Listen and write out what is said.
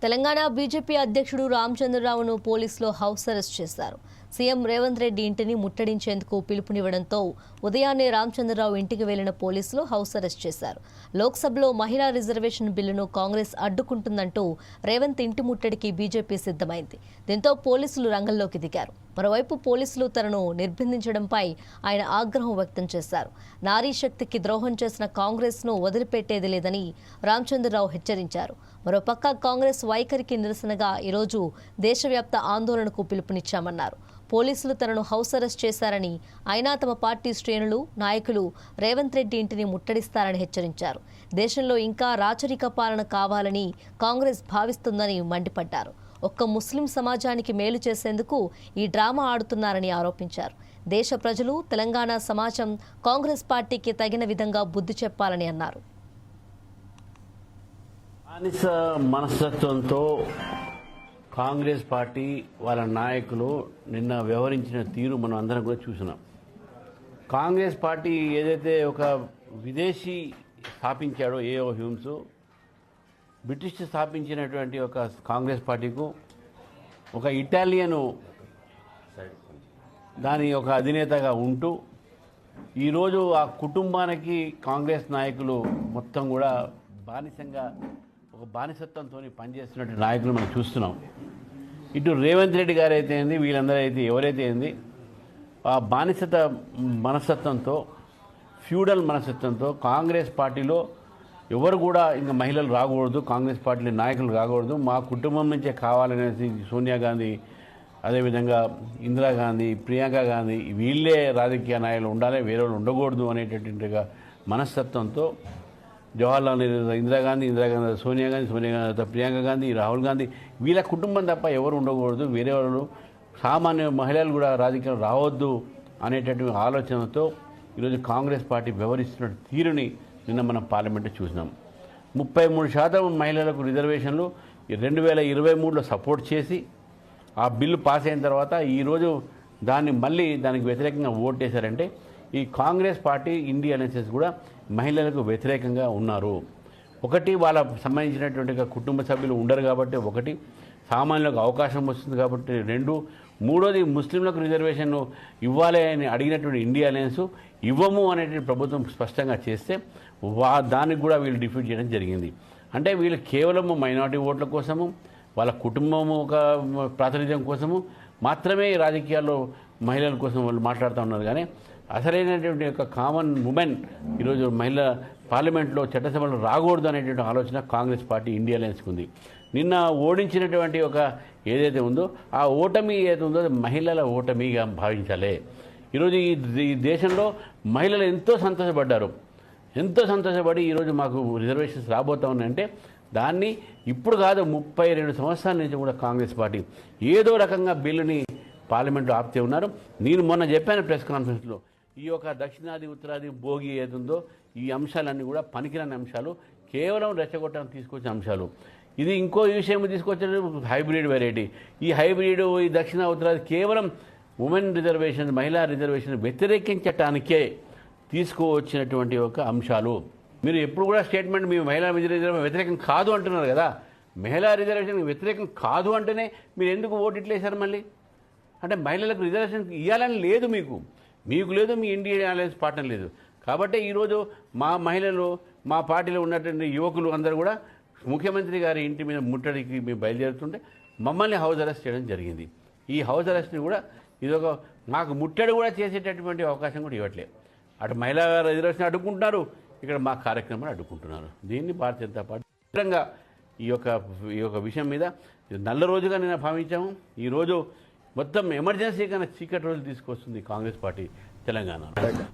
Telangana BJP అధ్యక్షుడు రామచంద్రరావును పోలీసులు house arrest చేశారు. సీఎం రేవంత్ రెడ్డి ఇంటిని ముట్టడించేందుకు పిలుపునివ్వడంతో ఉదయాన్నే రామచంద్రరావు ఇంటికి వెళ్లిన పోలీసులు హౌస్ అరెస్ట్ చేశారు. లోక్సభలో మహిళా రిజర్వేషన్ బిల్లును కాంగ్రెస్ అడ్డుకుంటుందంటూ రేవంత్ ఇంటి ముట్టడికి బీజేపీ సిద్ధమైంది. దీంతో పోలీసులు రంగంలోకి దిగారు. మరోవైపు పోలీసులు తనను నిర్బంధించడంపై ఆయన ఆగ్రహం వ్యక్తం చేశారు. నారీ శక్తికి ద్రోహం చేసిన కాంగ్రెస్ను వదిలిపెట్టేది లేదని రామచంద్రరావు హెచ్చరించారు. మరోపక్క కాంగ్రెస్ వైఖరికి నిరసనగా ఈరోజు దేశవ్యాప్త ఆందోళనకు పిలుపునిచ్చామన్నారు. పోలీసులు తనను హౌస్ అరెస్ట్ చేశారని, అయినా తమ పార్టీ శ్రేణులు, నాయకులు రేవంత్ రెడ్డి ఇంటిని ముట్టడిస్తారని హెచ్చరించారు. దేశంలో ఇంకా రాచరిక పాలన కావాలని కాంగ్రెస్ భావిస్తుందని మండిపడ్డారు. ఒక్క ముస్లిం సమాజానికి మేలు చేసేందుకు ఈ డ్రామా ఆడుతున్నారని ఆరోపించారు. దేశ ప్రజలు, తెలంగాణ సమాజం కాంగ్రెస్ పార్టీకి తగిన విధంగా బుద్ధి చెప్పాలని అన్నారు. బానిస మనస్తత్వంతో కాంగ్రెస్ పార్టీ వాళ్ళ నాయకులు నిన్న వ్యవహరించిన తీరు మనం అందరం కూడా చూసినాం. కాంగ్రెస్ పార్టీ ఏదైతే ఒక విదేశీ స్థాపించాడో ఏఓ హ్యూమ్స్, బ్రిటిష్ స్థాపించినటువంటి ఒక కాంగ్రెస్ పార్టీకు ఒక ఇటాలియను దాని ఒక అధినేతగా ఉంటూ ఈరోజు ఆ కుటుంబానికి కాంగ్రెస్ నాయకులు మొత్తం కూడా బానిసంగా ఒక బానిసత్వంతో పనిచేస్తున్నటువంటి నాయకులు మనం చూస్తున్నాం. ఇటు రేవంత్ రెడ్డి గారు అయితే ఏంది, వీళ్ళందరూ అయితే ఎవరైతే ఏంది, ఆ బానిసత మనస్తత్వంతో, ఫ్యూడల్ మనస్తత్వంతో కాంగ్రెస్ పార్టీలో ఎవరు కూడా ఇంకా మహిళలు రాకూడదు, కాంగ్రెస్ పార్టీ నాయకులు రాకూడదు, మా కుటుంబం నుంచే కావాలనేసి సోనియా గాంధీ, అదేవిధంగా ఇందిరాగాంధీ, ప్రియాంక గాంధీ వీళ్ళే రాజకీయ నాయకులు ఉండాలి, వేరే వాళ్ళు ఉండకూడదు అనేటటువంటి మనస్తత్వంతో జవహర్లాల్ నెహ్రూ, ఇందిరాగాంధీ సోనియా గాంధీ ప్రియాంక గాంధీ, రాహుల్ గాంధీ వీళ్ళ కుటుంబం తప్ప ఎవరు ఉండకూడదు, వేరే వాళ్ళు సామాన్య మహిళలు కూడా రాజకీయాలు రావద్దు అనేటటువంటి ఆలోచనతో ఈరోజు కాంగ్రెస్ పార్టీ వ్యవహరిస్తున్న తీరుని నిన్న మనం పార్లమెంట్లో చూసినాం. 33% మహిళలకు రిజర్వేషన్లు 2023లో సపోర్ట్ చేసి ఆ బిల్లు పాస్ అయిన తర్వాత ఈరోజు దానికి వ్యతిరేకంగా ఓటేశారంటే ఈ కాంగ్రెస్ పార్టీ, ఇండియా అలయన్స్ కూడా మహిళలకు వ్యతిరేకంగా ఉన్నారు. ఒకటి, వాళ్ళ సంబంధించినటువంటి కుటుంబ సభ్యులు ఉండరు కాబట్టి, ఒకటి సామాన్యులకు అవకాశం వస్తుంది కాబట్టి, రెండు, మూడోది ముస్లింలకు రిజర్వేషన్ ఇవ్వాలి అని అడిగినటువంటి ఇండియా అలయన్స్ ఇవ్వము అనేటువంటి ప్రభుత్వం స్పష్టంగా చేస్తే దానికి కూడా వీళ్ళు డిఫీట్ చేయడం జరిగింది. అంటే వీళ్ళు కేవలం మైనారిటీ ఓట్ల కోసము, వాళ్ళ కుటుంబము ఒక ప్రాతినిధ్యం కోసము మాత్రమే రాజకీయాల్లో మహిళల కోసం వాళ్ళు మాట్లాడుతూ ఉన్నారు. కానీ అసలైనటువంటి యొక్క కామన్ ఉమెన్ ఈరోజు మహిళ పార్లమెంట్లో చట్టసభలో రాకూడదు అనేటువంటి ఆలోచన కాంగ్రెస్ పార్టీ, ఇండియా అలయన్స్కి ఉంది. నిన్న ఓడించినటువంటి ఒక ఏదైతే ఉందో ఆ ఓటమి ఏదైతే ఉందో మహిళల ఓటమిగా భావించాలి. ఈరోజు ఈ దేశంలో మహిళలు ఎంతో సంతోషపడి ఈరోజు మాకు రిజర్వేషన్స్ రాబోతా ఉన్నాయంటే దాన్ని ఇప్పుడు కాదు 32 సంవత్సరాల నుంచి కూడా కాంగ్రెస్ పార్టీ ఏదో రకంగా బిల్లుని పార్లమెంట్లో ఆపుతూ ఉన్నారు. నేను మొన్న చెప్పాను ప్రెస్ కాన్ఫరెన్స్లో, ఈ యొక్క దక్షిణాది ఉత్తరాది భోగి ఏదుందో ఈ అంశాలన్నీ కూడా పనికిరాని అంశాలు, కేవలం రెచ్చగొట్టడానికి తీసుకొచ్చిన అంశాలు. ఇది ఇంకో విషయం తీసుకొచ్చిన హైబ్రిడ్ వెరైటీ. ఈ హైబ్రిడ్, ఈ దక్షిణ ఉత్తరాది కేవలం ఉమెన్ రిజర్వేషన్, మహిళా రిజర్వేషన్ వ్యతిరేకించటానికే తీసుకువచ్చినటువంటి ఒక అంశాలు. మీరు ఎప్పుడు కూడా స్టేట్మెంట్ మీ మహిళా రిజర్వేషన్ వ్యతిరేకం కాదు అంటున్నారు కదా, మహిళా రిజర్వేషన్ వ్యతిరేకం కాదు అంటేనే మీరు ఎందుకు ఓటు ఇట్లేశారు మళ్ళీ? అంటే మహిళలకు రిజర్వేషన్ ఇవ్వాలని లేదు, మీకు లేదు, మీ ఇండియన్ అలయన్స్ పార్ట్నర్ లేదు. కాబట్టి ఈరోజు మా మహిళలు, మా పార్టీలో ఉన్నటువంటి యువకులు అందరూ కూడా ముఖ్యమంత్రి గారి ఇంటి మీద ముట్టడికి మేము బయలుదేరుతుంటే మమ్మల్ని హౌస్ అరెస్ట్ చేయడం జరిగింది. ఈ హౌస్ అరెస్ట్ని కూడా ఇదొక మాకు ముట్టడి కూడా చేసేటటువంటి అవకాశం కూడా ఇవ్వట్లేదు. అటు మహిళా రిజర్వేషన్ అడ్డుకుంటున్నారు, ఇక్కడ మా కార్యక్రమాన్ని అడ్డుకుంటున్నారు. దీన్ని భారతీయ జనతా పార్టీ తీవ్రంగా ఈ యొక్క విషయం మీద నల్ల రోజుగా నేను భావించాము. ఈరోజు మొత్తం ఎమర్జెన్సీ కన్నా చీకటి రోజులు తీసుకొస్తుంది కాంగ్రెస్ పార్టీ తెలంగాణ.